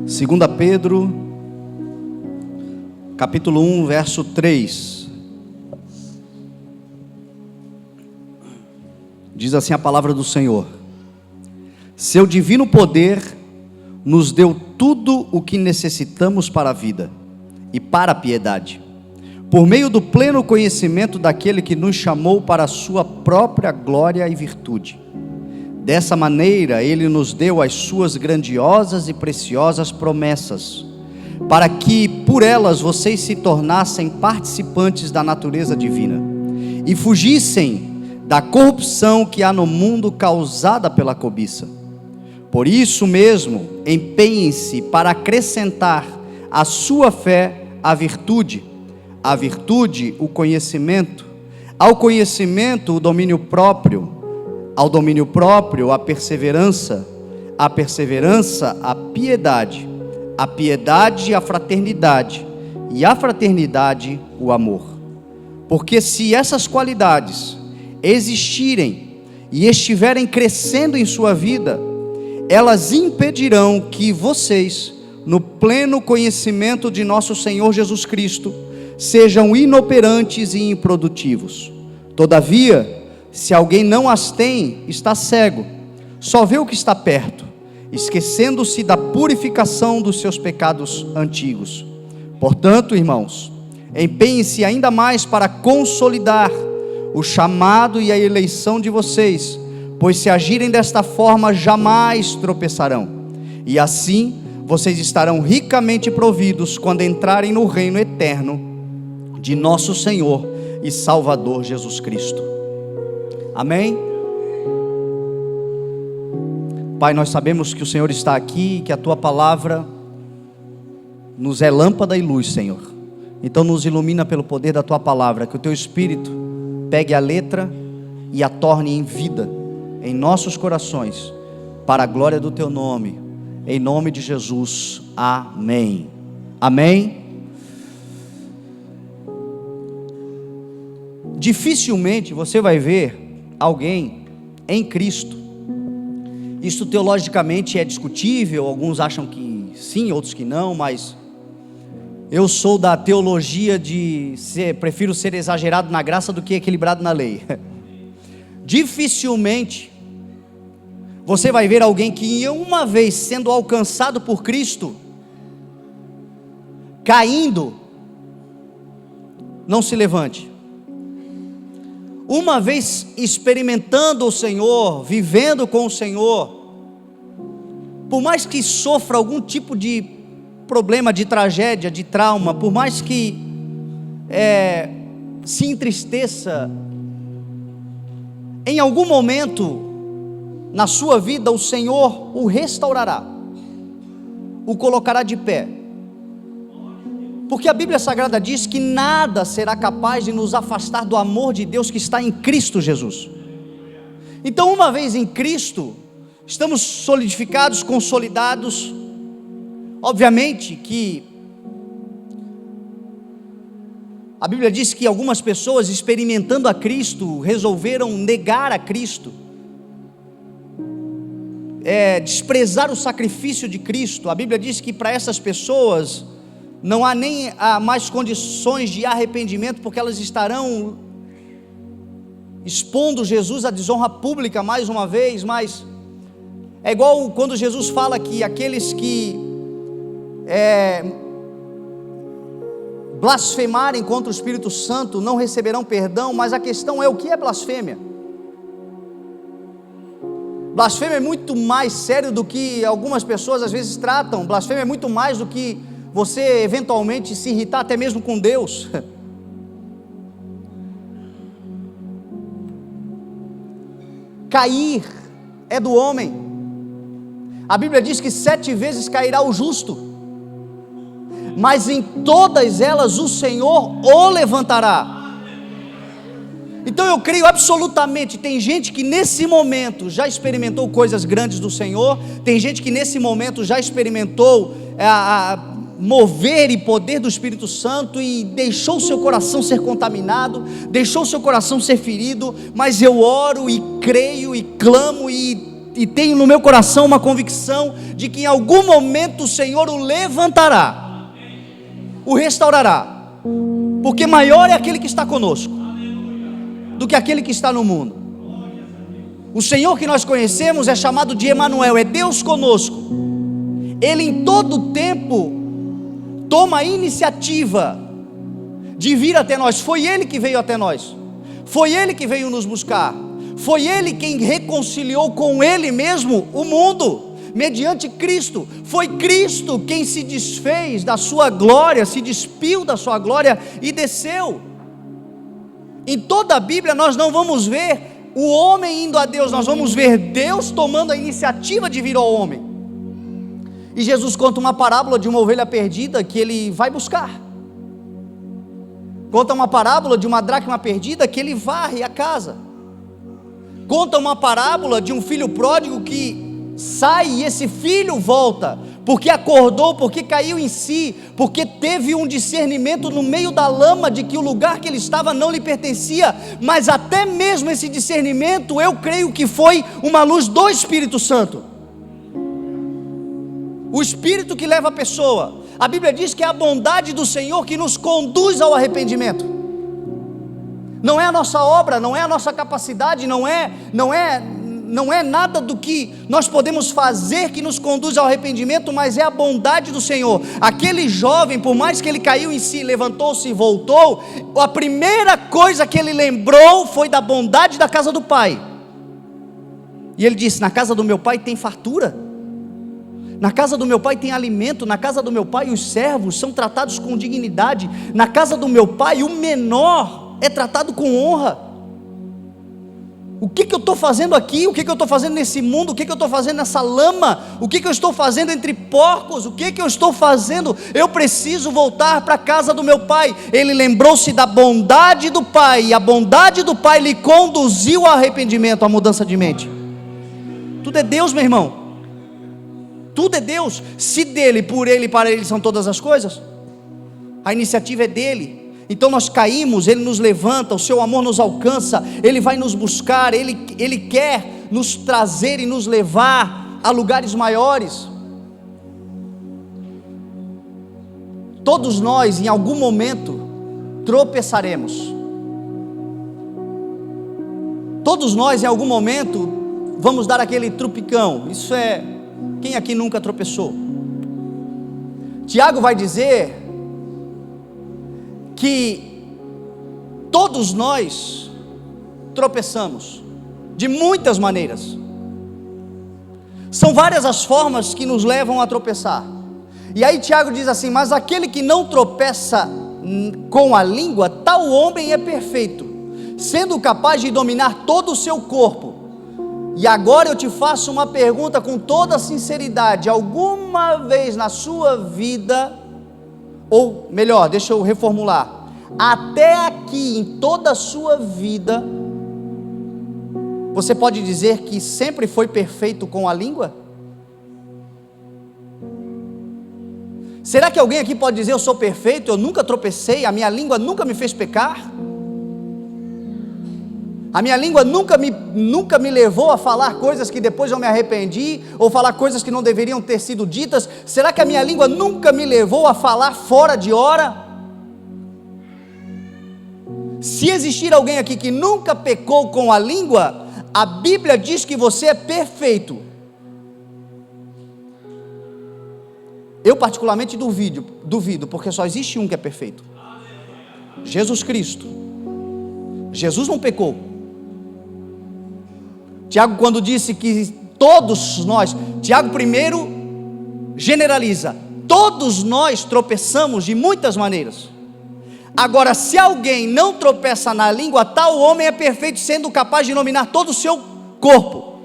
2 Pedro, capítulo 1, verso 3. Diz assim a palavra do Senhor: seu divino poder nos deu tudo o que necessitamos para a vida e para a piedade, por meio do pleno conhecimento daquele que nos chamou para a sua própria glória e virtude. Dessa maneira ele nos deu as suas grandiosas e preciosas promessas, para que por elas vocês se tornassem participantes da natureza divina e fugissem da corrupção que há no mundo causada pela cobiça. Por isso mesmo, empenhem-se para acrescentar à sua fé a virtude, o conhecimento, ao conhecimento o domínio próprio, ao domínio próprio a perseverança, a piedade, a fraternidade, e a fraternidade o amor. Porque se essas qualidades existirem e estiverem crescendo em sua vida, elas impedirão que vocês, no pleno conhecimento de nosso Senhor Jesus Cristo, sejam inoperantes e improdutivos. Todavia, se alguém não as tem, está cego, só vê o que está perto, esquecendo-se da purificação dos seus pecados antigos. Portanto, irmãos, empenhem-se ainda mais para consolidar o chamado e a eleição de vocês, pois se agirem desta forma, jamais tropeçarão, e assim vocês estarão ricamente providos quando entrarem no reino eterno de nosso Senhor e Salvador Jesus Cristo. Amém? Pai, nós sabemos que o Senhor está aqui, que a Tua palavra nos é lâmpada e luz, Senhor. Então nos ilumina pelo poder da Tua palavra, que o Teu Espírito pegue a letra e a torne em vida em nossos corações, para a glória do Teu nome, em nome de Jesus, amém. Amém? Dificilmente você vai ver alguém em Cristo, isso teologicamente é discutível, alguns acham que sim, outros que não, mas eu sou da teologia prefiro ser exagerado na graça do que equilibrado na lei. Dificilmente você vai ver alguém que uma vez sendo alcançado por Cristo, caindo, não se levante. Uma vez experimentando o Senhor, vivendo com o Senhor, por mais que sofra algum tipo de problema, de tragédia, de trauma, por mais que se entristeça, em algum momento na sua vida o Senhor o restaurará, o colocará de pé, porque a Bíblia Sagrada diz que nada será capaz de nos afastar do amor de Deus que está em Cristo Jesus. Então, uma vez em Cristo, estamos solidificados, consolidados. Obviamente que a Bíblia diz que algumas pessoas, experimentando a Cristo, resolveram negar a Cristo, desprezar o sacrifício de Cristo. A Bíblia diz que para essas pessoas não há nem mais condições de arrependimento, porque elas estarão expondo Jesus à desonra pública mais uma vez. Mas é igual quando Jesus fala que aqueles que blasfemarem contra o Espírito Santo não receberão perdão. Mas a questão é: o que é blasfêmia? Blasfêmia é muito mais sério do que algumas pessoas às vezes tratam. Blasfêmia é muito mais do que você eventualmente se irritar até mesmo com Deus. Cair é do homem. A Bíblia diz que 7 vezes cairá o justo, mas em todas elas o Senhor o levantará. Então eu creio absolutamente, tem gente que nesse momento já experimentou coisas grandes do Senhor, tem gente que nesse momento já experimentou mover e poder do Espírito Santo e deixou o seu coração ser contaminado, deixou o seu coração ser ferido. Mas eu oro e creio e clamo e e tenho no meu coração uma convicção de que em algum momento o Senhor o levantará, o restaurará, porque maior é aquele que está conosco do que aquele que está no mundo. O Senhor que nós conhecemos é chamado de Emanuel, é Deus conosco. Ele em todo tempo toma a iniciativa de vir até nós. Foi Ele que veio até nós, foi Ele que veio nos buscar, foi Ele quem reconciliou com Ele mesmo o mundo, mediante Cristo. Foi Cristo quem se desfez da sua glória, se despiu da sua glória e desceu. Em toda a Bíblia nós não vamos ver o homem indo a Deus, nós vamos ver Deus tomando a iniciativa de vir ao homem. E Jesus conta uma parábola de uma ovelha perdida que ele vai buscar. Conta uma parábola de uma dracma perdida que ele varre a casa. Conta uma parábola de um filho pródigo que sai e esse filho volta, porque acordou, porque caiu em si, porque teve um discernimento no meio da lama de que o lugar que ele estava não lhe pertencia. Mas até mesmo esse discernimento, eu creio que foi uma luz do Espírito Santo, o Espírito que leva a pessoa. A Bíblia diz que é a bondade do Senhor que nos conduz ao arrependimento. Não é a nossa obra, não é a nossa capacidade, não é nada do que nós podemos fazer que nos conduz ao arrependimento, mas é a bondade do Senhor. Aquele jovem, por mais que ele caiu em si, levantou-se e voltou, a primeira coisa que ele lembrou foi da bondade da casa do pai. E ele disse: na casa do meu pai tem fartura, na casa do meu pai tem alimento, na casa do meu pai os servos são tratados com dignidade, na casa do meu pai o menor é tratado com honra. O que eu estou fazendo aqui? O que eu estou fazendo nesse mundo? O que eu estou fazendo nessa lama? O que eu estou fazendo entre porcos? O que eu estou fazendo? Eu preciso voltar para a casa do meu pai. Ele lembrou-se da bondade do pai, e a bondade do pai lhe conduziu ao arrependimento, à mudança de mente. Tudo é Deus, meu irmão, tudo é Deus. Se dele, por ele e para ele são todas as coisas, a iniciativa é dele. Então nós caímos, Ele nos levanta, o seu amor nos alcança, Ele vai nos buscar, Ele quer nos trazer e nos levar a lugares maiores. Todos nós em algum momento tropeçaremos, todos nós em algum momento vamos dar aquele trupicão. Isso é, quem aqui nunca tropeçou? Tiago vai dizer que todos nós tropeçamos de muitas maneiras. São várias as formas que nos levam a tropeçar. E aí Tiago diz assim: mas aquele que não tropeça com a língua, tal homem é perfeito, sendo capaz de dominar todo o seu corpo. E agora eu te faço uma pergunta com toda sinceridade: alguma vez na sua vida, ou melhor, deixa eu reformular, até aqui em toda a sua vida, você pode dizer que sempre foi perfeito com a língua? Será que alguém aqui pode dizer: eu sou perfeito, eu nunca tropecei, a minha língua nunca me fez pecar? A minha língua nunca me levou a falar coisas que depois eu me arrependi, ou falar coisas que não deveriam ter sido ditas? Será que a minha língua nunca me levou a falar fora de hora? Se existir alguém aqui que nunca pecou com a língua, a Bíblia diz que você é perfeito. Eu particularmente duvido, porque só existe um que é perfeito: Jesus Cristo. Jesus não pecou. Tiago, quando disse que todos nós, Tiago primeiro generaliza, todos nós tropeçamos de muitas maneiras. Agora, se alguém não tropeça na língua, tal homem é perfeito, sendo capaz de dominar todo o seu corpo.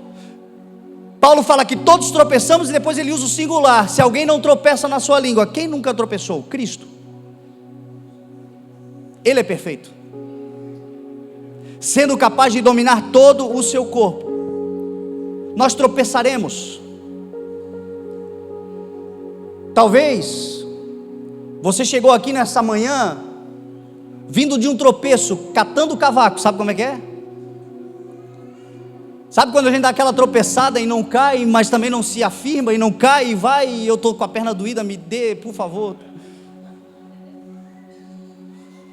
Paulo fala que todos tropeçamos, e depois ele usa o singular: se alguém não tropeça na sua língua. Quem nunca tropeçou? Cristo. Ele é perfeito, sendo capaz de dominar todo o seu corpo. Nós tropeçaremos. Talvez você chegou aqui nessa manhã vindo de um tropeço, catando cavaco. Sabe como é que é? Sabe quando a gente dá aquela tropeçada e não cai, mas também não se afirma, e não cai e vai, e eu estou com a perna doída, me dê, por favor.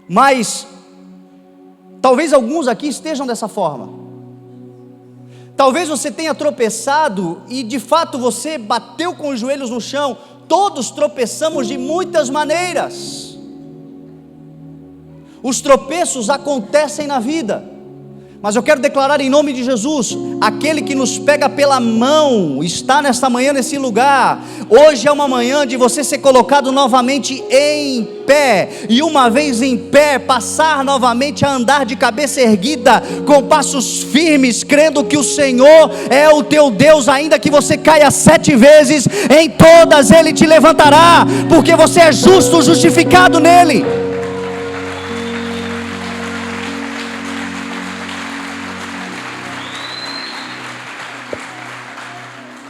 Mas talvez alguns aqui estejam dessa forma. Talvez você tenha tropeçado e de fato você bateu com os joelhos no chão. Todos tropeçamos de muitas maneiras. Os tropeços acontecem na vida. Mas eu quero declarar em nome de Jesus, aquele que nos pega pela mão, está nesta manhã nesse lugar. Hoje é uma manhã de você ser colocado novamente em pé, e uma vez em pé, passar novamente a andar de cabeça erguida, com passos firmes, crendo que o Senhor é o teu Deus. Ainda que você caia 7 vezes, em todas Ele te levantará, porque você é justo, justificado nele.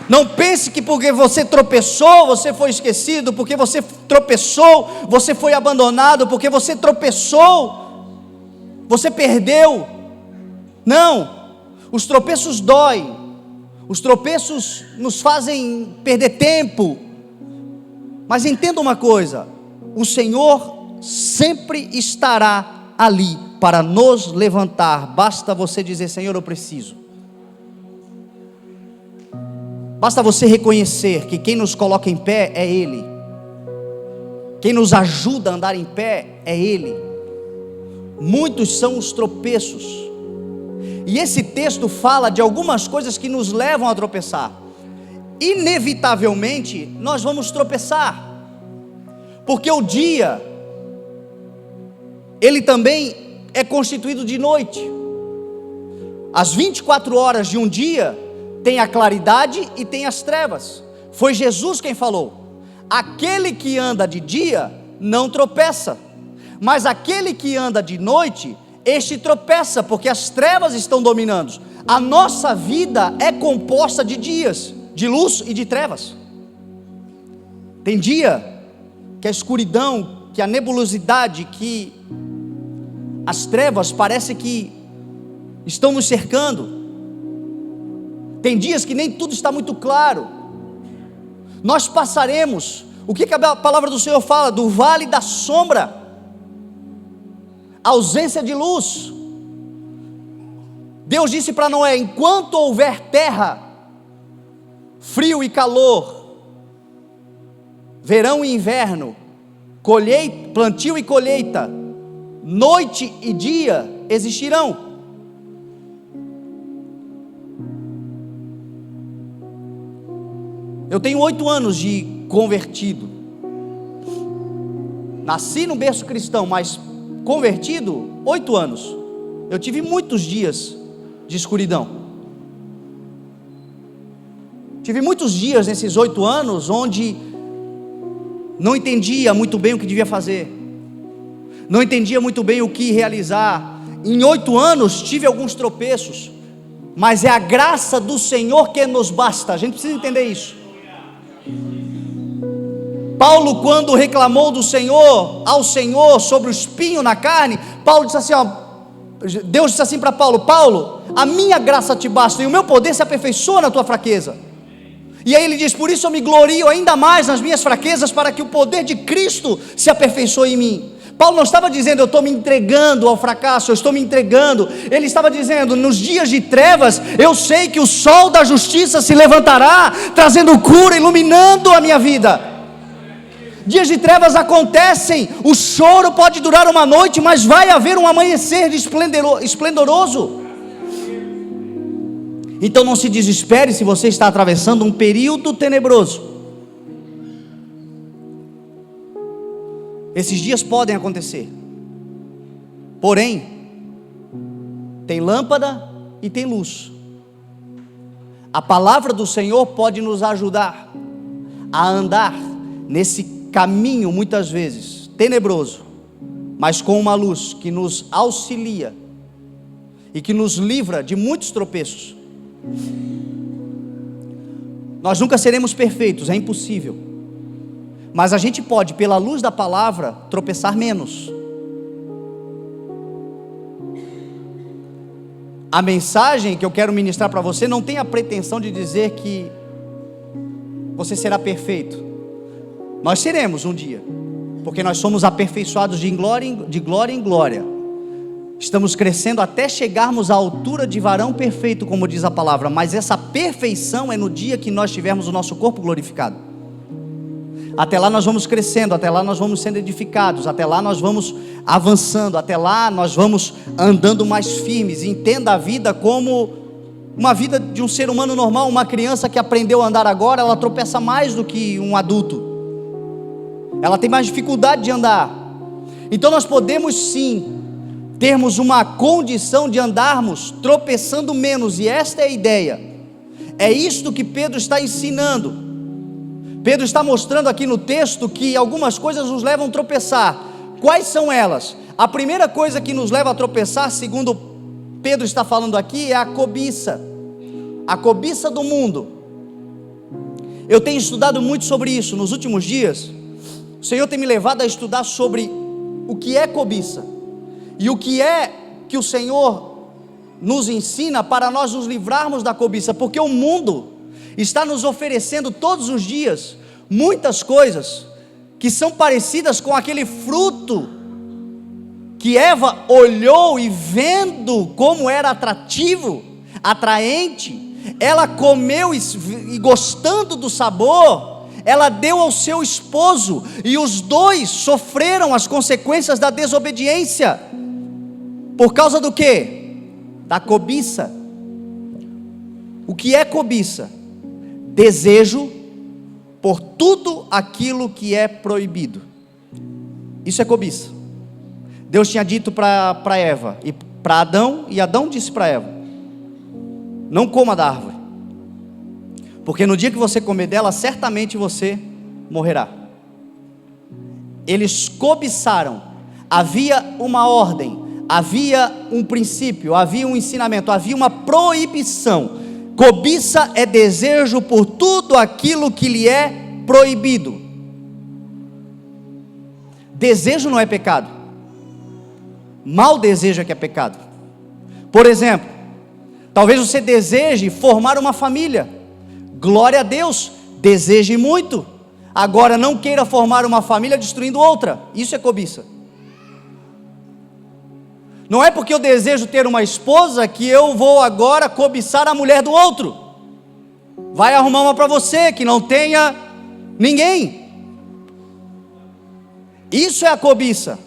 Não pense que porque você tropeçou, você foi esquecido, porque você tropeçou, você foi abandonado, porque você tropeçou, você perdeu. Não, os tropeços doem, os tropeços nos fazem perder tempo, mas entenda uma coisa, o Senhor sempre estará ali para nos levantar, basta você dizer: Senhor, eu preciso. Basta você reconhecer que quem nos coloca em pé é Ele, quem nos ajuda a andar em pé é Ele. Muitos são os tropeços, e esse texto fala de algumas coisas que nos levam a tropeçar. Inevitavelmente nós vamos tropeçar, porque o dia, ele também é constituído de noite. As 24 horas de um dia tem a claridade e tem as trevas. Foi Jesus quem falou: aquele que anda de dia não tropeça, mas aquele que anda de noite, este tropeça, porque as trevas estão dominando. A nossa vida é composta de dias, de luz e de trevas. Tem dia que a escuridão, que a nebulosidade, que as trevas parece que estão nos cercando. Tem dias que nem tudo está muito claro. Nós passaremos, o que a palavra do Senhor fala? Do vale da sombra, ausência de luz. Deus disse para Noé: enquanto houver terra, frio e calor, verão e inverno, plantio e colheita, noite e dia existirão. Eu tenho 8 anos de convertido. Nasci no berço cristão, mas convertido 8 anos. Eu tive muitos dias de escuridão. Tive muitos dias nesses 8 anos onde não entendia muito bem o que devia fazer, não entendia muito bem o que realizar. Em 8 anos tive alguns tropeços, mas é a graça do Senhor que nos basta. A gente precisa entender isso. Paulo, quando reclamou do Senhor, ao Senhor, sobre o espinho na carne, Paulo disse assim, Deus disse assim para Paulo: Paulo, a minha graça te basta, e o meu poder se aperfeiçoa na tua fraqueza. E aí ele diz: por isso eu me glorio ainda mais nas minhas fraquezas, para que o poder de Cristo se aperfeiçoe em mim. Paulo não estava dizendo: eu estou me entregando ao fracasso, eu estou me entregando. Ele estava dizendo: nos dias de trevas, eu sei que o sol da justiça se levantará, trazendo cura, iluminando a minha vida. Dias de trevas acontecem, o choro pode durar uma noite, mas vai haver um amanhecer esplendoroso. Então não se desespere se você está atravessando um período tenebroso. Esses dias podem acontecer, porém, tem lâmpada e tem luz. A palavra do Senhor pode nos ajudar a andar nesse caminho, muitas vezes tenebroso, mas com uma luz que nos auxilia e que nos livra de muitos tropeços. Nós nunca seremos perfeitos, é impossível. Mas a gente pode, pela luz da palavra, tropeçar menos. A mensagem que eu quero ministrar para você não tem a pretensão de dizer que você será perfeito. Nós seremos um dia, porque nós somos aperfeiçoados de glória em glória. Estamos crescendo até chegarmos à altura de varão perfeito, como diz a palavra. Mas essa perfeição é no dia que nós tivermos o nosso corpo glorificado. Até lá nós vamos crescendo, até lá nós vamos sendo edificados, até lá nós vamos avançando, até lá nós vamos andando mais firmes. Entenda a vida como uma vida de um ser humano normal. Uma criança que aprendeu a andar agora, ela tropeça mais do que um adulto. Ela tem mais dificuldade de andar. Então nós podemos sim termos uma condição de andarmos tropeçando menos, e esta é a ideia. É isto que Pedro está ensinando. Pedro está mostrando aqui no texto que algumas coisas nos levam a tropeçar. Quais são elas? A primeira coisa que nos leva a tropeçar, segundo Pedro está falando aqui, é a cobiça. A cobiça do mundo. Eu tenho estudado muito sobre isso nos últimos dias. O Senhor tem me levado a estudar sobre o que é cobiça e o que é que o Senhor nos ensina para nós nos livrarmos da cobiça, porque o mundo está nos oferecendo todos os dias muitas coisas que são parecidas com aquele fruto que Eva olhou e, vendo como era atrativo, atraente, ela comeu e gostando do sabor, ela deu ao seu esposo, e os dois sofreram as consequências da desobediência. Por causa do quê? Da cobiça. O que é cobiça? Desejo por tudo aquilo que é proibido. Isso é cobiça. Deus tinha dito para Eva e para Adão, e Adão disse para Eva: não coma da árvore, porque no dia que você comer dela, certamente você morrerá. Eles cobiçaram. Havia uma ordem, havia um princípio, havia um ensinamento, havia uma proibição. Cobiça é desejo por tudo aquilo que lhe é proibido. Desejo não é pecado. Mau desejo é que é pecado. Por exemplo, talvez você deseje formar uma família. Glória a Deus, deseje muito. Agora não queira formar uma família destruindo outra. Isso é cobiça. Não é porque eu desejo ter uma esposa que eu vou agora cobiçar a mulher do outro. Vai arrumar uma para você que não tenha ninguém. Isso é a cobiça.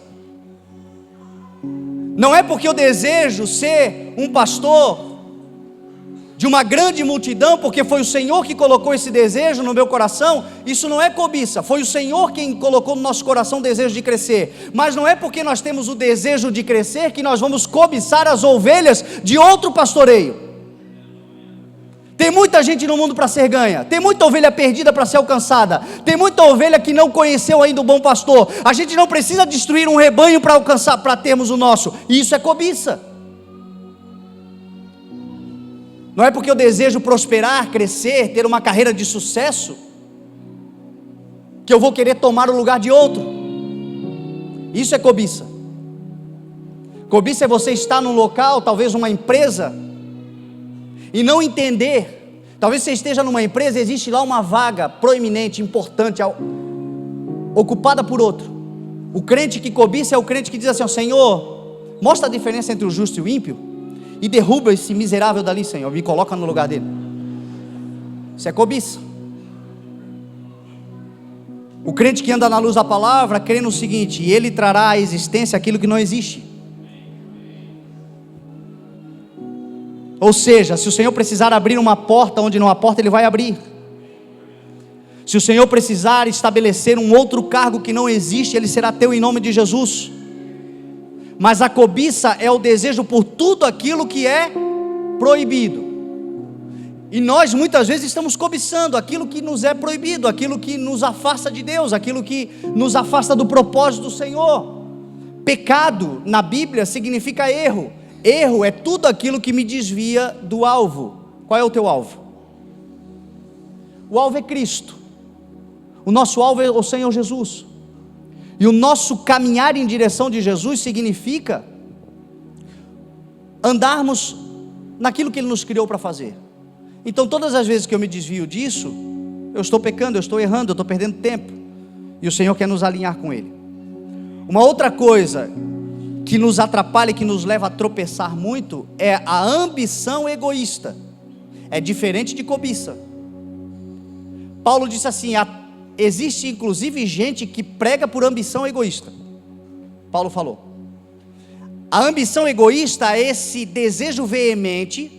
Não é porque eu desejo ser um pastor de uma grande multidão, porque foi o Senhor que colocou esse desejo no meu coração. Isso não é cobiça, foi o Senhor quem colocou no nosso coração o desejo de crescer. Mas não é porque nós temos o desejo de crescer que nós vamos cobiçar as ovelhas de outro pastoreio. Tem muita gente no mundo para ser ganha, tem muita ovelha perdida para ser alcançada, tem muita ovelha que não conheceu ainda o bom pastor. A gente não precisa destruir um rebanho para alcançar, para termos o nosso. E isso é cobiça. Não é porque eu desejo prosperar, crescer, ter uma carreira de sucesso, que eu vou querer tomar o lugar de outro. Isso é cobiça. Cobiça é você estar num local, talvez uma empresa, e não entender. Talvez você esteja numa empresa e existe lá uma vaga proeminente, importante, ocupada por outro. O crente que cobiça é o crente que diz assim: ó, Senhor, mostra a diferença entre o justo e o ímpio, e derruba esse miserável dali, Senhor, me coloca no lugar dele. Isso é cobiça. O crente que anda na luz da palavra crê no seguinte: e ele trará à existência aquilo que não existe. Ou seja, se o Senhor precisar abrir uma porta onde não há porta, Ele vai abrir. Se o Senhor precisar estabelecer um outro cargo que não existe, ele será teu em nome de Jesus. Mas a cobiça é o desejo por tudo aquilo que é proibido. E nós muitas vezes estamos cobiçando aquilo que nos é proibido, aquilo que nos afasta de Deus, aquilo que nos afasta do propósito do Senhor. Pecado na Bíblia significa erro. Erro é tudo aquilo que me desvia do alvo. Qual é o teu alvo? O alvo é Cristo. O nosso alvo é o Senhor Jesus. E o nosso caminhar em direção de Jesus significa andarmos naquilo que Ele nos criou para fazer. Então todas as vezes que eu me desvio disso, eu estou pecando, eu estou errando, eu estou perdendo tempo, e o Senhor quer nos alinhar com Ele. Uma outra coisa que nos atrapalha e que nos leva a tropeçar muito é a ambição egoísta. É diferente de cobiça. Paulo disse assim: existe inclusive gente que prega por ambição egoísta. Paulo falou: a ambição egoísta é esse desejo veemente,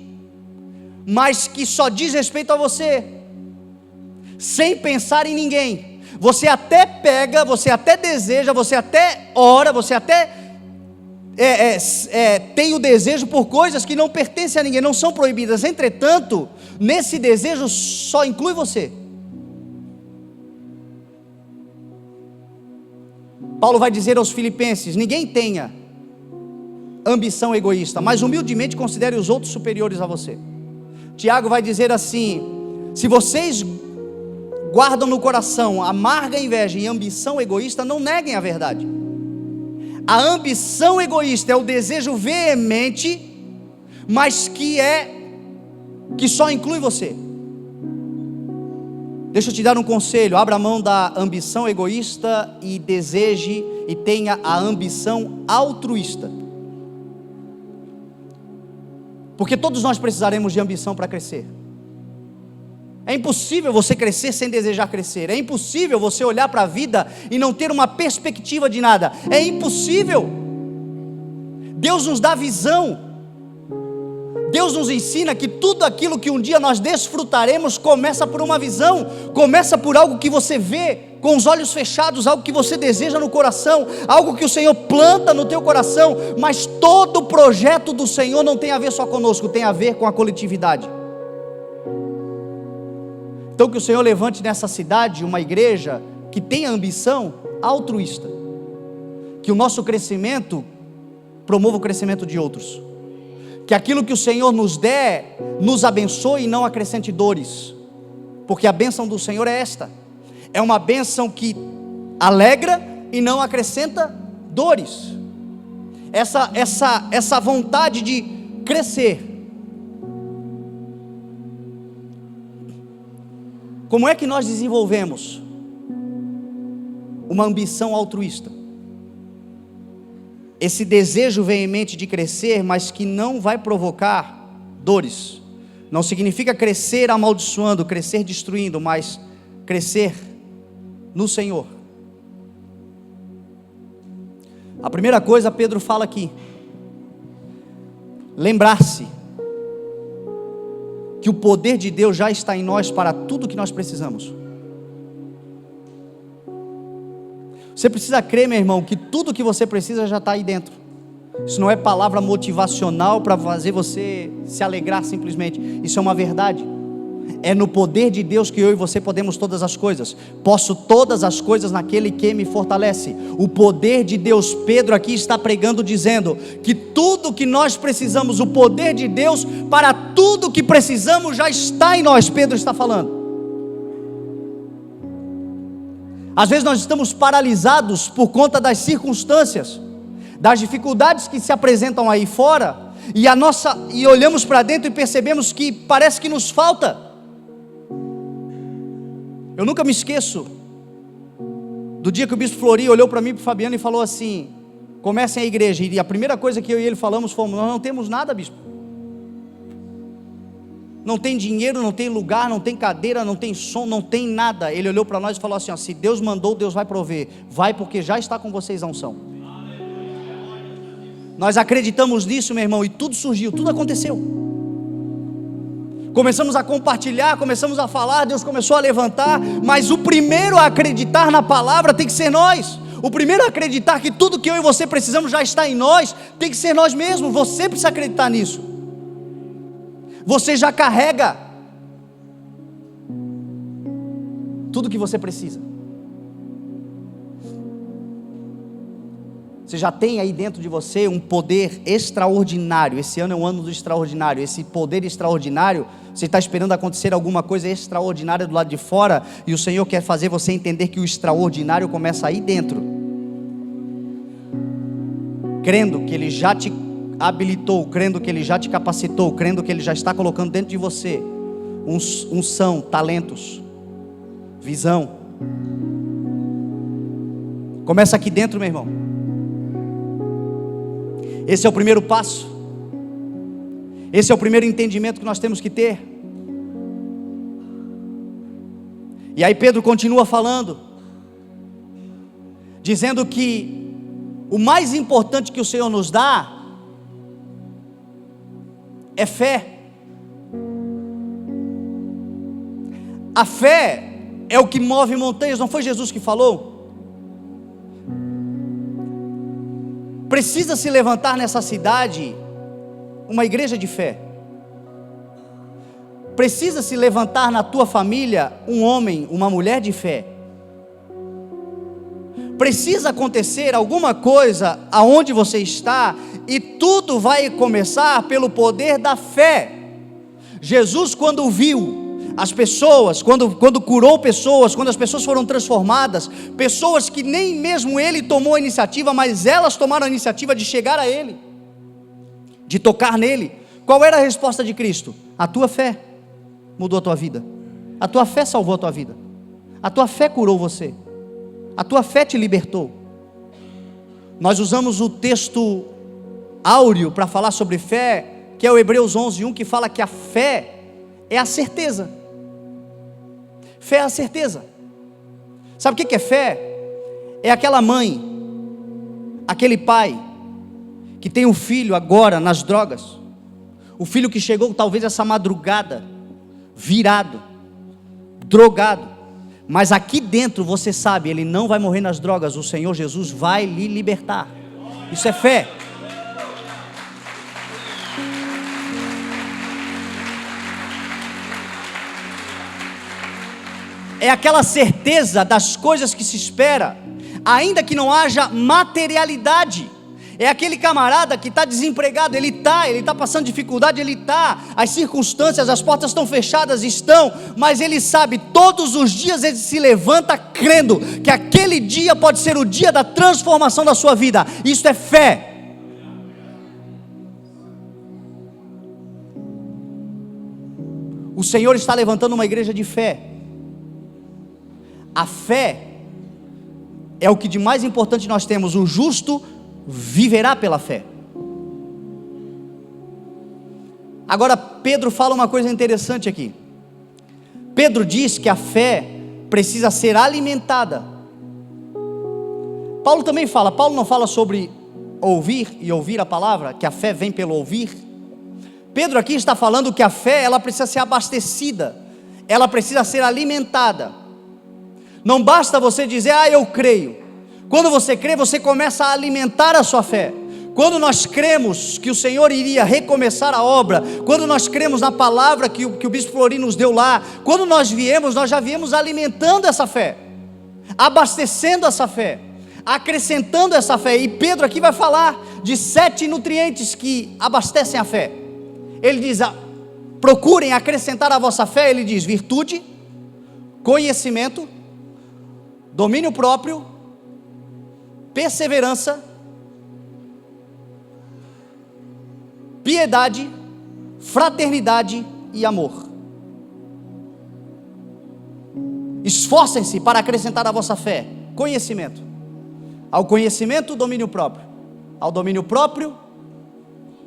mas que só diz respeito a você, sem pensar em ninguém. Você até pega, você até deseja, você até ora, você até tem o desejo por coisas que não pertencem a ninguém, não são proibidas. Entretanto, nesse desejo só inclui você. Paulo vai dizer aos filipenses: ninguém tenha ambição egoísta, mas humildemente considere os outros superiores a você. Tiago vai dizer assim: se vocês guardam no coração amarga inveja e ambição egoísta, não neguem a verdade. A ambição egoísta é o desejo veemente, mas que só inclui você. Deixa eu te dar um conselho: abra mão da ambição egoísta e deseje e tenha a ambição altruísta. Porque todos nós precisaremos de ambição para crescer. É impossível você crescer sem desejar crescer. É impossível você olhar para a vida e não ter uma perspectiva de nada. É impossível. Deus nos dá visão. Deus nos ensina que tudo aquilo que um dia nós desfrutaremos começa por uma visão, começa por algo que você vê com os olhos fechados, algo que você deseja no coração, algo que o Senhor planta no teu coração. Mas todo o projeto do Senhor não tem a ver só conosco, tem a ver com a coletividade. Então que o Senhor levante nessa cidade uma igreja que tenha ambição altruísta, que o nosso crescimento promova o crescimento de outros, que aquilo que o Senhor nos der, nos abençoe e não acrescente dores, porque a bênção do Senhor é esta, é uma bênção que alegra e não acrescenta dores, essa vontade de crescer. Como é que nós desenvolvemos uma ambição altruísta? Esse desejo veemente de crescer, mas que não vai provocar dores. Não significa crescer amaldiçoando, crescer destruindo, mas crescer no Senhor. A primeira coisa Pedro fala aqui: lembrar-se que o poder de Deus já está em nós para tudo que nós precisamos. Você precisa crer, meu irmão, que tudo que você precisa já está aí dentro. Isso não é palavra motivacional para fazer você se alegrar simplesmente. Isso é uma verdade. É no poder de Deus que eu e você podemos todas as coisas. Posso todas as coisas naquele que me fortalece. O poder de Deus. Pedro aqui está pregando, dizendo que tudo que nós precisamos, o poder de Deus para tudo que precisamos já está em nós. Pedro está falando. Às vezes nós estamos paralisados por conta das circunstâncias, das dificuldades que se apresentam aí fora, e olhamos para dentro e percebemos que parece que nos falta. Eu nunca me esqueço do dia que o bispo Flori olhou para mim e para o Fabiano e falou assim: comecem a igreja. E a primeira coisa que eu e ele falamos foi: nós não temos nada, bispo. Não tem dinheiro, não tem lugar, não tem cadeira, não tem som, não tem nada. Ele olhou para nós e falou assim: se Deus mandou, Deus vai prover. Vai, porque já está com vocês a unção. Nós acreditamos nisso, meu irmão, e tudo surgiu, tudo aconteceu. Começamos a compartilhar, começamos a falar, Deus começou a levantar. Mas o primeiro a acreditar na palavra tem que ser nós. O primeiro a acreditar que tudo que eu e você precisamos já está em nós, tem que ser nós mesmos. Você precisa acreditar nisso. Você já carrega tudo que você precisa. Você já tem aí dentro de você um poder extraordinário. Esse ano é um ano do extraordinário. Esse poder extraordinário, você está esperando acontecer alguma coisa extraordinária do lado de fora, e o Senhor quer fazer você entender que o extraordinário começa aí dentro, crendo que Ele já te habilitou, crendo que Ele já te capacitou, crendo que Ele já está colocando dentro de você unção, talentos, visão. Começa aqui dentro, meu irmão. Esse é o primeiro passo. Esse é o primeiro entendimento que nós temos que ter. E aí Pedro continua falando, dizendo que o mais importante que o Senhor nos dá é fé. A fé é o que move montanhas, não foi Jesus que falou? Precisa se levantar nessa cidade uma igreja de fé. Precisa se levantar na tua família um homem, uma mulher de fé. Precisa acontecer alguma coisa aonde você está, e tudo vai começar pelo poder da fé. Jesus, quando viu as pessoas, quando curou pessoas, quando as pessoas foram transformadas, pessoas que nem mesmo Ele tomou a iniciativa, mas elas tomaram a iniciativa de chegar a Ele, de tocar nele. Qual era a resposta de Cristo? A tua fé mudou a tua vida, a tua fé salvou a tua vida, a tua fé curou você, a tua fé te libertou. Nós usamos o texto áureo para falar sobre fé, que é o Hebreus 11:1, que fala que a fé é a certeza. Fé é a certeza. Sabe o que é fé? É aquela mãe, aquele pai que tem um filho agora nas drogas, o filho que chegou talvez essa madrugada, virado, drogado, mas aqui dentro você sabe, ele não vai morrer nas drogas, o Senhor Jesus vai lhe libertar. Isso é fé. É aquela certeza das coisas que se espera, ainda que não haja materialidade. É aquele camarada que está desempregado, ele está passando dificuldade, as circunstâncias, as portas estão fechadas, mas ele sabe, todos os dias ele se levanta crendo que aquele dia pode ser o dia da transformação da sua vida. Isso é fé. O Senhor está levantando uma igreja de fé. A fé é o que de mais importante nós temos. O justo viverá pela fé. Agora Pedro fala uma coisa interessante aqui. Pedro diz que a fé precisa ser alimentada. Paulo também fala. Paulo não fala sobre ouvir e ouvir a palavra, que a fé vem pelo ouvir. Pedro aqui está falando que a fé, ela precisa ser abastecida, ela precisa ser alimentada. Não basta você dizer, eu creio. Quando você crê, você começa a alimentar a sua fé. Quando nós cremos que o Senhor iria recomeçar a obra, quando nós cremos na palavra que o Bispo Florino nos deu lá, quando nós já viemos alimentando essa fé, abastecendo essa fé, acrescentando essa fé. E Pedro aqui vai falar de 7 nutrientes que abastecem a fé. Ele diz, procurem acrescentar a vossa fé. Ele diz, virtude, conhecimento, domínio próprio, perseverança, piedade, fraternidade e amor. Esforcem-se para acrescentar a vossa fé conhecimento. Ao conhecimento, domínio próprio. Ao domínio próprio,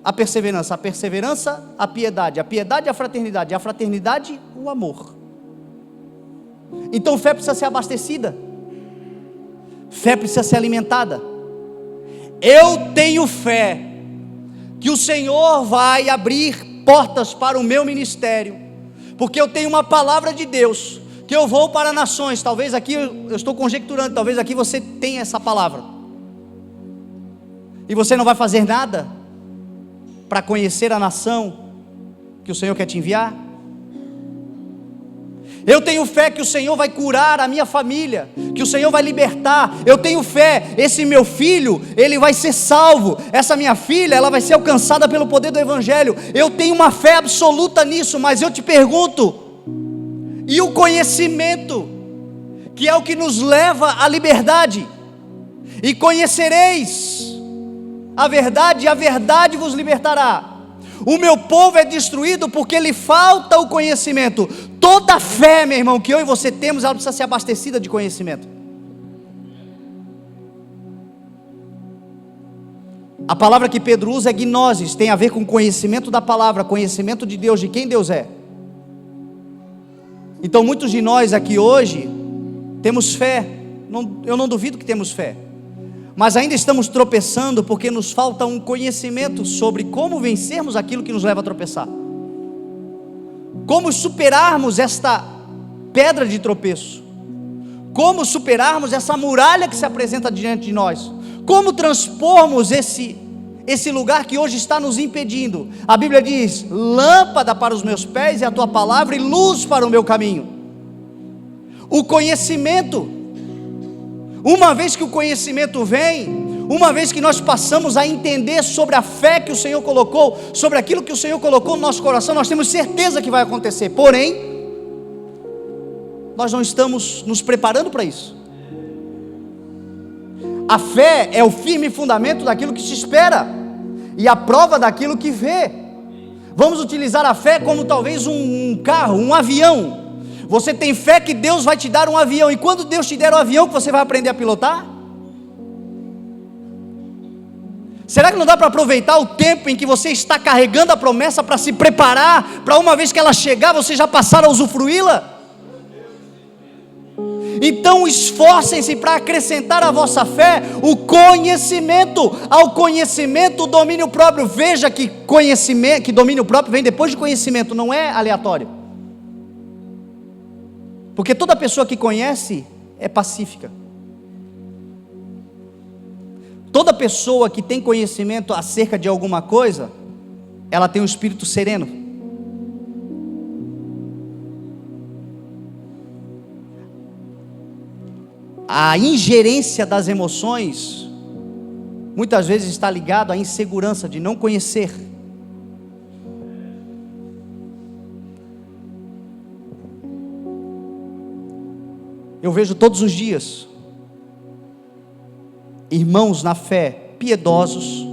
a perseverança, a piedade, a fraternidade, a fraternidade, o amor. Então fé precisa ser abastecida. Fé precisa ser alimentada. Eu tenho fé que o Senhor vai abrir portas para o meu ministério, porque eu tenho uma palavra de Deus, que eu vou para nações. Talvez aqui, eu estou conjecturando, talvez aqui você tenha essa palavra, e você não vai fazer nada para conhecer a nação que o Senhor quer te enviar. Eu tenho fé que o Senhor vai curar a minha família, que o Senhor vai libertar. Eu tenho fé, esse meu filho, ele vai ser salvo, essa minha filha, ela vai ser alcançada pelo poder do Evangelho. Eu tenho uma fé absoluta nisso. Mas eu te pergunto, e o conhecimento, que é o que nos leva à liberdade? E conhecereis a verdade, e a verdade vos libertará. O meu povo é destruído porque lhe falta o conhecimento. Toda fé, meu irmão, que eu e você temos, ela precisa ser abastecida de conhecimento. A palavra que Pedro usa é gnosis, tem a ver com conhecimento da palavra, conhecimento de Deus, de quem Deus é. Então muitos de nós aqui hoje temos fé, eu não duvido que temos fé, mas ainda estamos tropeçando porque nos falta um conhecimento sobre como vencermos aquilo que nos leva a tropeçar, como superarmos esta pedra de tropeço, como superarmos essa muralha que se apresenta diante de nós, como transpormos esse lugar que hoje está nos impedindo. A Bíblia diz: lâmpada para os meus pés é a tua palavra e luz para o meu caminho. O conhecimento, uma vez que o conhecimento vem, uma vez que nós passamos a entender sobre a fé que o Senhor colocou, sobre aquilo que o Senhor colocou no nosso coração, nós temos certeza que vai acontecer, porém, nós não estamos nos preparando para isso. A fé é o firme fundamento daquilo que se espera, e a prova daquilo que vê. Vamos utilizar a fé como talvez um carro, um avião. Você tem fé que Deus vai te dar um avião, e quando Deus te der o avião, que você vai aprender a pilotar? Será que não dá para aproveitar o tempo em que você está carregando a promessa para se preparar, para uma vez que ela chegar, você já passar a usufruí-la? Então esforcem-se para acrescentar à vossa fé o conhecimento, ao conhecimento o domínio próprio. Veja que conhecimento, que domínio próprio vem depois de conhecimento, não é aleatório, porque toda pessoa que conhece é pacífica. Toda pessoa que tem conhecimento acerca de alguma coisa, ela tem um espírito sereno. A ingerência das emoções muitas vezes está ligado à insegurança de não conhecer. Eu vejo todos os dias irmãos na fé, piedosos,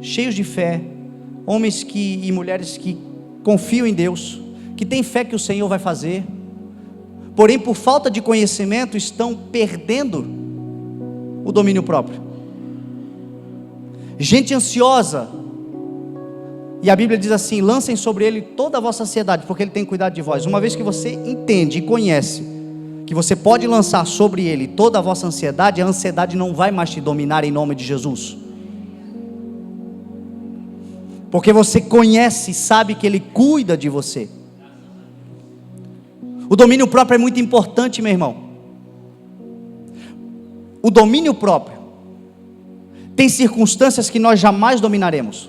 cheios de fé, homens e mulheres que confiam em Deus, que têm fé que o Senhor vai fazer, porém por falta de conhecimento estão perdendo o domínio próprio. Gente ansiosa, e a Bíblia diz assim: lancem sobre ele toda a vossa ansiedade, porque ele tem cuidado de vós. Uma vez que você entende e conhece que você pode lançar sobre ele toda a vossa ansiedade, a ansiedade não vai mais te dominar em nome de Jesus, porque você conhece e sabe que ele cuida de você. O domínio próprio é muito importante, meu irmão. O domínio próprio. Tem circunstâncias que nós jamais dominaremos.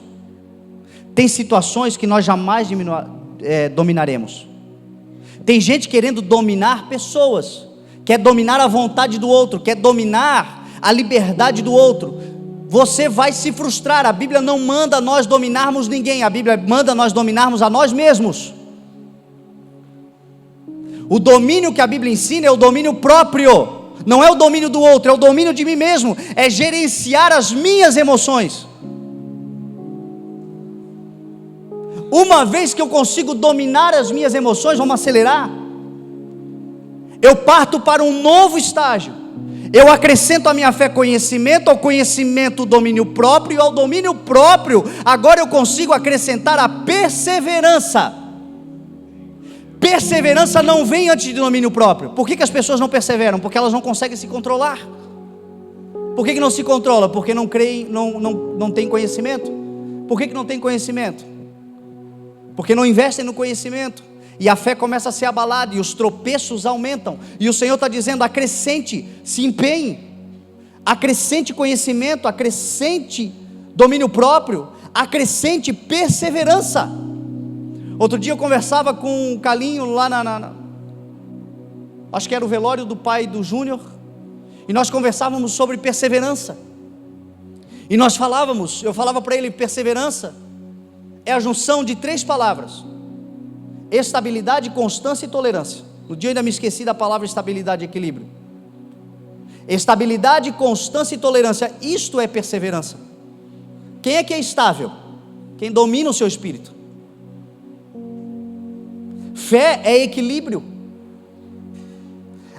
Tem situações que nós jamais dominaremos. Tem gente querendo dominar pessoas, quer dominar a vontade do outro, quer dominar a liberdade do outro. Você vai se frustrar. A Bíblia não manda nós dominarmos ninguém, a Bíblia manda nós dominarmos a nós mesmos. O domínio que a Bíblia ensina é o domínio próprio, não é o domínio do outro, é o domínio de mim mesmo, é gerenciar as minhas emoções. Uma vez que eu consigo dominar as minhas emoções, vamos acelerar, eu parto para um novo estágio. Eu acrescento à minha fé conhecimento, ao conhecimento o domínio próprio, e ao domínio próprio, agora eu consigo acrescentar a perseverança. Perseverança não vem antes de domínio próprio. Por que as pessoas não perseveram? Porque elas não conseguem se controlar. Por que não se controla? Porque não creem, não tem conhecimento. Por que não tem conhecimento? Porque não investem no conhecimento, e a fé começa a ser abalada, e os tropeços aumentam, e o Senhor está dizendo: acrescente, se empenhe, acrescente conhecimento, acrescente domínio próprio, acrescente perseverança. Outro dia eu conversava com um Calinho lá acho que era o velório do pai do Júnior, e nós conversávamos sobre perseverança, e eu falava para ele: perseverança é a junção de 3 palavras: estabilidade, constância e tolerância. No dia eu ainda me esqueci da palavra estabilidade e equilíbrio. Estabilidade, constância e tolerância, isto é perseverança. Quem é que é estável? Quem domina o seu espírito. Fé é equilíbrio.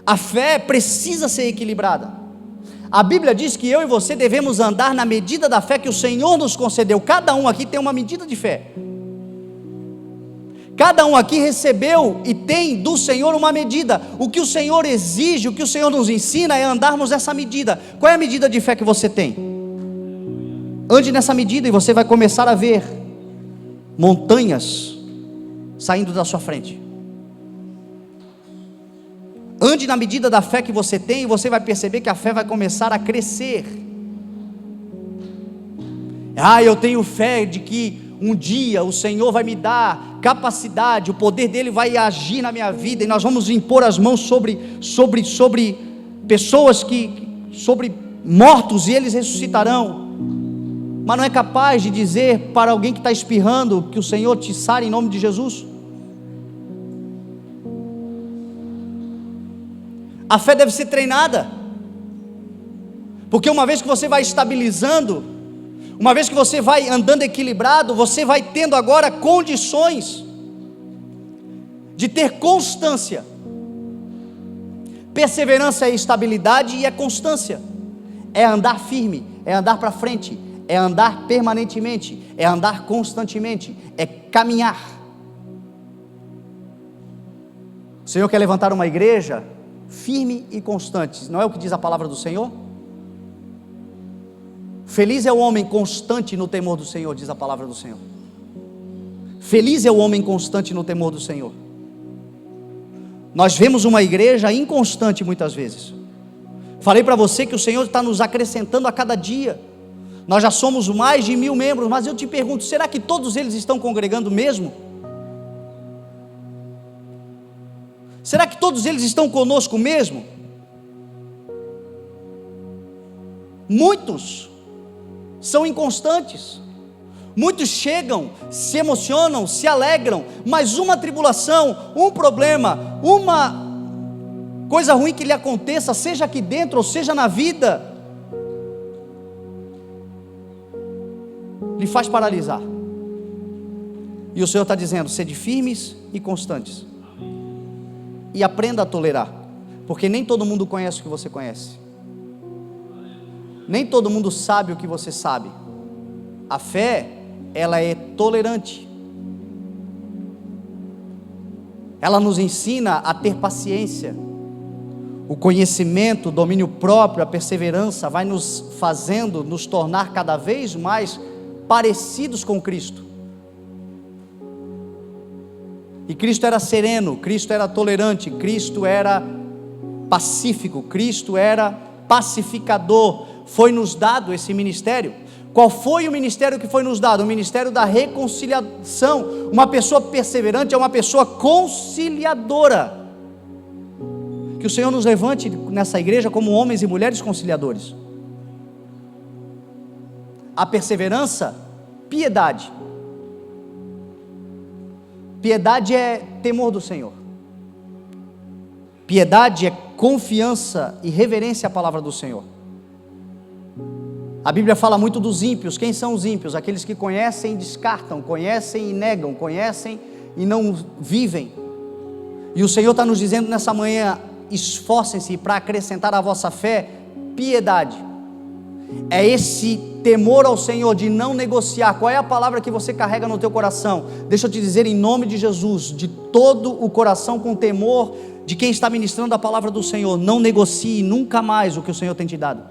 A fé precisa ser equilibrada. A Bíblia diz que eu e você devemos andar na medida da fé que o Senhor nos concedeu. Cada um aqui tem uma medida de fé. Cada um aqui recebeu e tem do Senhor uma medida. O que o Senhor exige, o que o Senhor nos ensina é andarmos nessa medida. Qual é a medida de fé que você tem? Ande nessa medida e você vai começar a ver montanhas saindo da sua frente. Ande na medida da fé que você tem e você vai perceber que a fé vai começar a crescer. Eu tenho fé de que um dia o Senhor vai me dar capacidade, o poder dele vai agir na minha vida, e nós vamos impor as mãos sobre pessoas, sobre mortos, e eles ressuscitarão. Mas não é capaz de dizer para alguém que está espirrando que o Senhor te sare em nome de Jesus? A fé deve ser treinada, porque uma vez que você vai estabilizando, uma vez que você vai andando equilibrado, você vai tendo agora condições de ter constância. Perseverança é estabilidade e é constância. É andar firme, é andar para frente, é andar permanentemente, é andar constantemente, é caminhar. O Senhor quer levantar uma igreja firme e constante, não é o que diz a palavra do Senhor? Feliz é o homem constante no temor do Senhor, diz a palavra do Senhor. Feliz é o homem constante no temor do Senhor. Nós vemos uma igreja inconstante muitas vezes. Falei para você que o Senhor está nos acrescentando a cada dia. Nós já somos mais de 1000 membros, mas eu te pergunto, será que todos eles estão congregando mesmo? Será que todos eles estão conosco mesmo? Muitos são inconstantes. Muitos chegam, se emocionam, se alegram, mas uma tribulação, um problema, uma coisa ruim que lhe aconteça, seja aqui dentro ou seja na vida, lhe faz paralisar. E o Senhor está dizendo: sede firmes e constantes, e aprenda a tolerar, porque nem todo mundo conhece o que você conhece, nem todo mundo sabe o que você sabe. A fé, ela é tolerante, ela nos ensina a ter paciência. O conhecimento, o domínio próprio, a perseverança vai nos fazendo nos tornar cada vez mais parecidos com Cristo. E Cristo era sereno, Cristo era tolerante, Cristo era pacífico, Cristo era pacificador. Foi nos dado esse ministério. Qual foi o ministério que foi nos dado? O ministério da reconciliação. Uma pessoa perseverante é uma pessoa conciliadora. Que o Senhor nos levante nessa igreja como homens e mulheres conciliadores. A perseverança, piedade. Piedade é temor do Senhor. Piedade é confiança e reverência à palavra do Senhor. A Bíblia fala muito dos ímpios. Quem são os ímpios? Aqueles que conhecem e descartam, conhecem e negam, conhecem e não vivem. E o Senhor está nos dizendo nessa manhã: esforcem-se para acrescentar à vossa fé piedade. É esse temor ao Senhor de não negociar. Qual é a palavra que você carrega no teu coração? Deixa eu te dizer em nome de Jesus, de todo o coração, com temor de quem está ministrando a palavra do Senhor: não negocie nunca mais o que o Senhor tem te dado.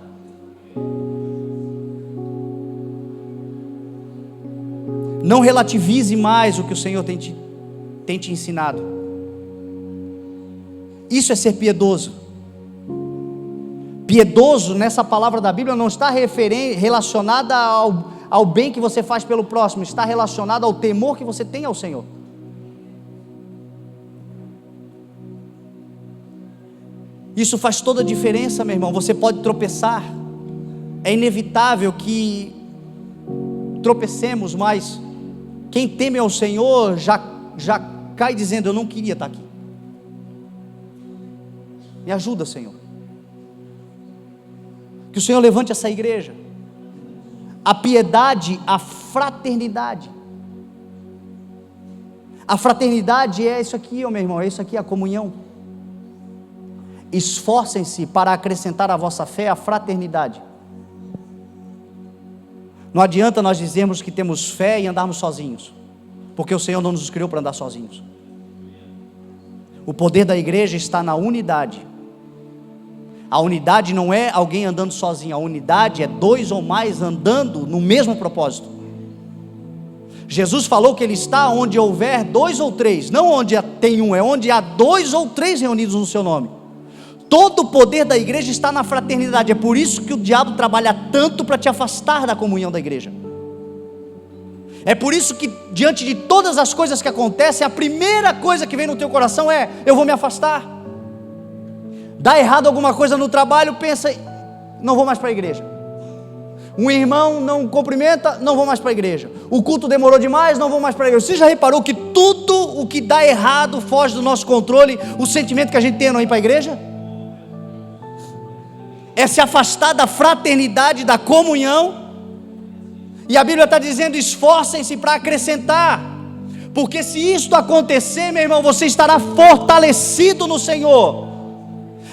Não relativize mais o que o Senhor tem te ensinado. Isso é ser piedoso. Piedoso nessa palavra da Bíblia não está relacionada ao bem que você faz pelo próximo, está relacionado ao temor que você tem ao Senhor. Isso faz toda a diferença, meu irmão. Você pode tropeçar, é inevitável que tropecemos, mas quem teme ao Senhor já cai dizendo: eu não queria estar aqui, me ajuda, Senhor. Que o Senhor levante essa igreja. a piedade, a fraternidade. A fraternidade é isso aqui, meu irmão, é isso aqui, a comunhão. Esforcem-se para acrescentar à vossa fé a fraternidade. Não adianta nós dizermos que temos fé e andarmos sozinhos, porque o Senhor não nos criou para andar sozinhos. O poder da igreja está na unidade. A unidade não é alguém andando sozinho, a unidade é dois ou mais andando no mesmo propósito. Jesus falou que Ele está onde houver dois ou três, não onde tem um, é onde há dois ou três reunidos no seu nome. Todo o poder da igreja está na fraternidade. É por isso que o diabo trabalha tanto para te afastar da comunhão da igreja. É por isso que diante de todas as coisas que acontecem, a primeira coisa que vem no teu coração é: eu vou me afastar. Dá errado alguma coisa no trabalho, pensa: não vou mais para a igreja. Um irmão não cumprimenta, não vou mais para a igreja. O culto demorou demais, não vou mais para a igreja. Você já reparou que tudo o que dá errado foge do nosso controle? O sentimento que a gente tem é não ir para a igreja? É se afastar da fraternidade, da comunhão. E a Bíblia está dizendo: esforcem-se para acrescentar, porque se isto acontecer, meu irmão, você estará fortalecido no Senhor.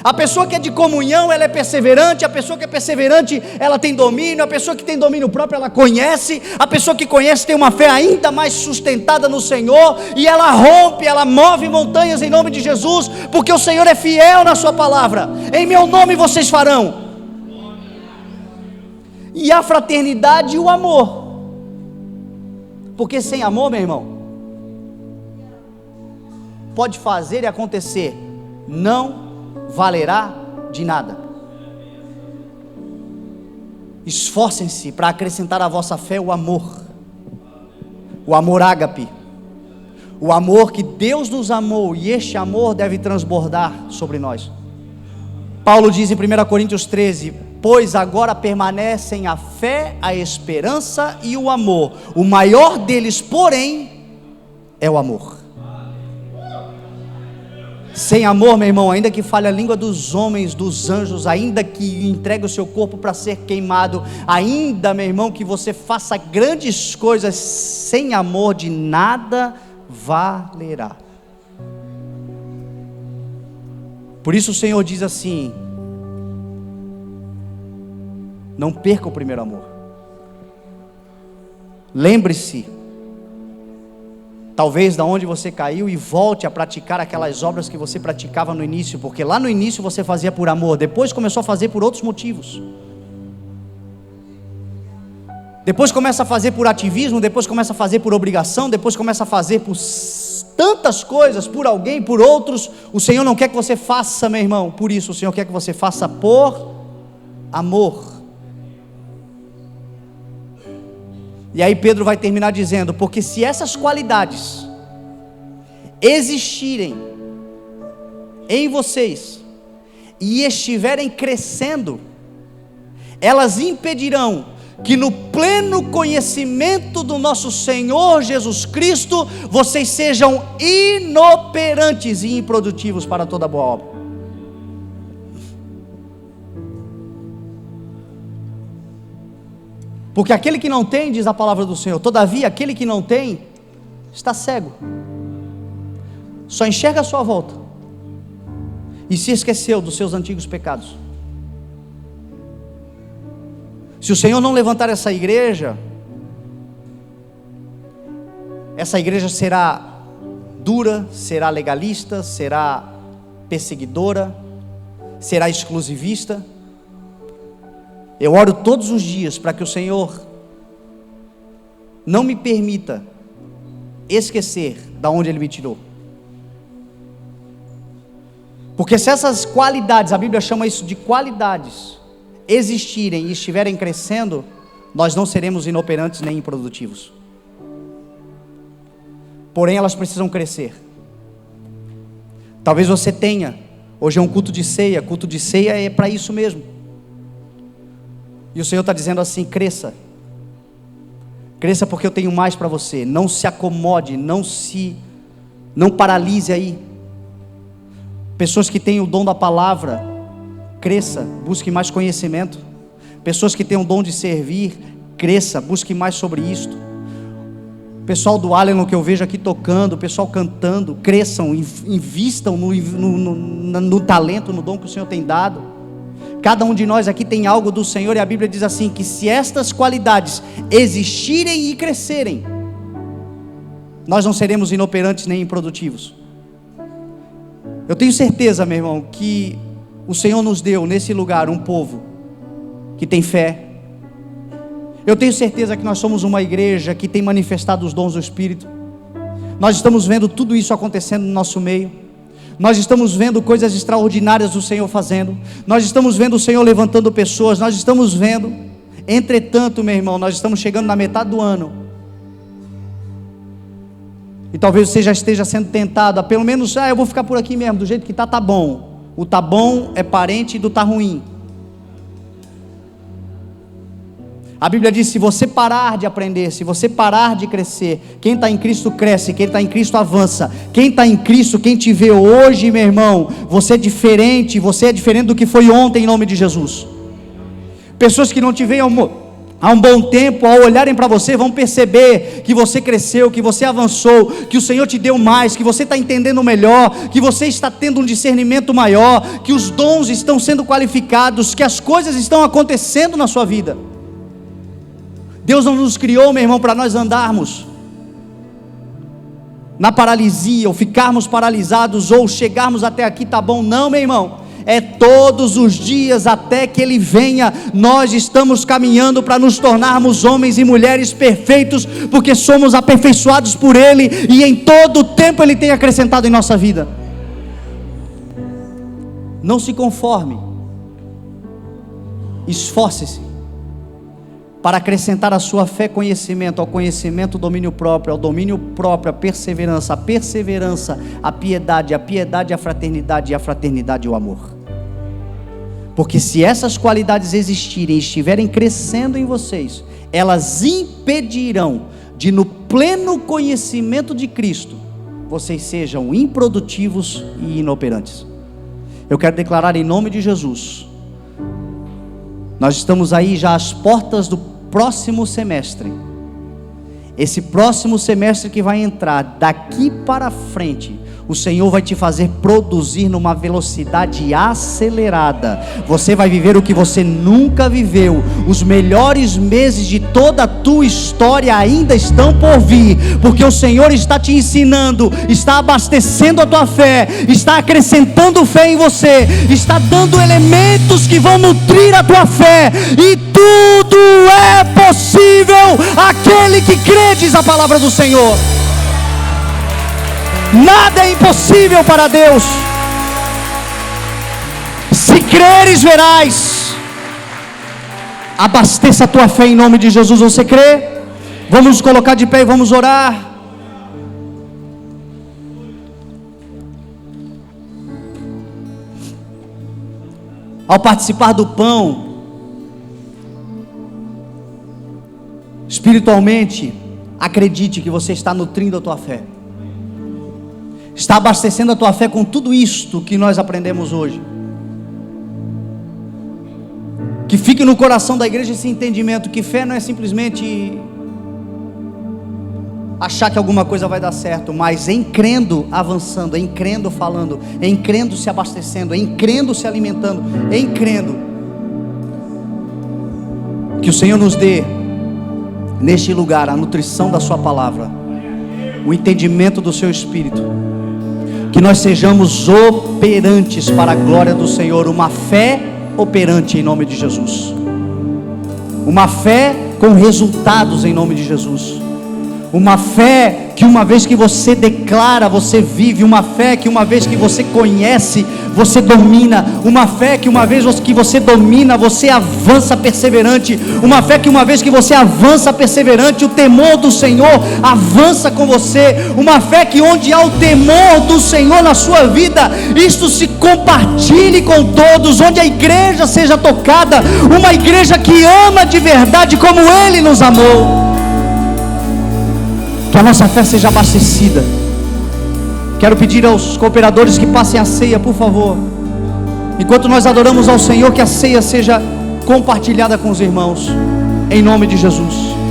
A pessoa que é de comunhão, ela é perseverante. A pessoa que é perseverante, ela tem domínio. A pessoa que tem domínio próprio, ela conhece. A pessoa que conhece tem uma fé ainda mais sustentada no Senhor, e ela rompe, ela move montanhas em nome de Jesus, porque o Senhor é fiel na sua palavra. Em meu nome vocês farão. E a fraternidade e o amor, porque sem amor, meu irmão, pode fazer e acontecer, não valerá de nada. Esforcem-se para acrescentar à vossa fé o amor ágape, o amor que Deus nos amou, e este amor deve transbordar sobre nós. Paulo diz em 1 Coríntios 13: pois agora permanecem a fé, a esperança e o amor. O maior deles, porém, é o amor. Sem amor, meu irmão, ainda que fale a língua dos homens, dos anjos, ainda que entregue o seu corpo para ser queimado, ainda, meu irmão, que você faça grandes coisas, sem amor de nada valerá. Por isso o Senhor diz assim: não perca o primeiro amor. Lembre-se, talvez, da onde você caiu, e volte a praticar aquelas obras que você praticava no início, porque lá no início você fazia por amor, depois começou a fazer por outros motivos. Depois começa a fazer por ativismo, depois começa a fazer por obrigação, depois começa a fazer por tantas coisas, por alguém, por outros. O Senhor não quer que você faça, meu irmão, por isso. O Senhor quer que você faça por amor. E aí Pedro vai terminar dizendo: porque se essas qualidades existirem em vocês e estiverem crescendo, elas impedirão que no pleno conhecimento do nosso Senhor Jesus Cristo, vocês sejam inoperantes e improdutivos para toda boa obra. Porque aquele que não tem, diz a palavra do Senhor, todavia aquele que não tem, está cego, só enxerga a sua volta, e se esqueceu dos seus antigos pecados. Se o Senhor não levantar essa igreja será dura, será legalista, será perseguidora, será exclusivista. Eu oro todos os dias para que o Senhor não me permita esquecer da onde Ele me tirou. Porque se essas qualidades, a Bíblia chama isso de qualidades, existirem e estiverem crescendo, nós não seremos inoperantes nem improdutivos. Porém, elas precisam crescer. Talvez você tenha, hoje é um culto de ceia é para isso mesmo. E o Senhor está dizendo assim: cresça, porque eu tenho mais para você. Não se acomode, não paralise aí. Pessoas que têm o dom da palavra, cresça, busque mais conhecimento. Pessoas que têm o dom de servir, cresça, busque mais sobre isto. O pessoal do Alenon que eu vejo aqui tocando, o pessoal cantando, cresçam, invistam no talento, no dom que o Senhor tem dado. Cada um de nós aqui tem algo do Senhor, e a Bíblia diz assim, que se estas qualidades existirem e crescerem, nós não seremos inoperantes nem improdutivos. Eu tenho certeza, meu irmão, que o Senhor nos deu nesse lugar um povo que tem fé. Eu tenho certeza que nós somos uma igreja que tem manifestado os dons do Espírito. Nós estamos vendo tudo isso acontecendo no nosso meio. Nós estamos vendo coisas extraordinárias do Senhor fazendo. Nós estamos vendo o Senhor levantando pessoas. Nós estamos vendo. Entretanto, meu irmão, nós estamos chegando na metade do ano. E talvez você já esteja sendo tentado a pelo menos, eu vou ficar por aqui mesmo, do jeito que tá bom. O tá bom é parente do tá ruim. A Bíblia diz, se você parar de aprender, se você parar de crescer, quem está em Cristo cresce, quem está em Cristo avança. Quem está em Cristo, quem te vê hoje, meu irmão, você é diferente do que foi ontem, em nome de Jesus. Pessoas que não te veem há um bom tempo, ao olharem para você, vão perceber que você cresceu, que você avançou, que o Senhor te deu mais, que você está entendendo melhor, que você está tendo um discernimento maior, que os dons estão sendo qualificados, que as coisas estão acontecendo na sua vida. Deus não nos criou, meu irmão, para nós andarmos na paralisia, ou ficarmos paralisados, ou chegarmos até aqui, tá bom? Não, meu irmão, é todos os dias até que Ele venha. Nós estamos caminhando para nos tornarmos homens e mulheres perfeitos, porque somos aperfeiçoados por Ele, e em todo o tempo Ele tem acrescentado em nossa vida. Não se conforme, esforce-se para acrescentar a sua fé conhecimento, ao conhecimento domínio próprio, ao domínio próprio a perseverança, a piedade, a fraternidade, e a fraternidade o amor. Porque se essas qualidades existirem e estiverem crescendo em vocês, elas impedirão de, no pleno conhecimento de Cristo, vocês sejam improdutivos e inoperantes. Eu quero declarar em nome de Jesus, nós estamos aí já às portas do próximo semestre. Esse próximo semestre que vai entrar, daqui para frente, o Senhor vai te fazer produzir numa velocidade acelerada. Você vai viver o que você nunca viveu. Os melhores meses de toda a tua história ainda estão por vir, porque o Senhor está te ensinando, está abastecendo a tua fé, está acrescentando fé em você, está dando elementos que vão nutrir a tua fé, e tudo é possível aquele que crê, diz a palavra do Senhor. Nada é impossível para Deus. Se creres, verás. Abasteça a tua fé em nome de Jesus. Você crê? Vamos nos colocar de pé e vamos orar. Ao participar do pão, espiritualmente, acredite que você está nutrindo a tua fé, está abastecendo a tua fé com tudo isto que nós aprendemos hoje. Que fique no coração da igreja esse entendimento, que fé não é simplesmente achar que alguma coisa vai dar certo, mas em crendo avançando, em crendo falando, em crendo se abastecendo, em crendo se alimentando, em crendo. Que o Senhor nos dê neste lugar a nutrição da sua palavra, o entendimento do seu Espírito, que nós sejamos operantes para a glória do Senhor, uma fé operante em nome de Jesus, uma fé com resultados em nome de Jesus, uma fé que uma vez que você declara, você vive, uma fé que uma vez que você conhece, você domina, uma fé que uma vez que você domina, você avança perseverante, uma fé que uma vez que você avança perseverante, o temor do Senhor avança com você, uma fé que onde há o temor do Senhor na sua vida, isto se compartilhe com todos, onde a igreja seja tocada, uma igreja que ama de verdade como Ele nos amou. Que a nossa fé seja abastecida. Quero pedir aos cooperadores que passem a ceia, por favor. Enquanto nós adoramos ao Senhor, que a ceia seja compartilhada com os irmãos. em nome de Jesus.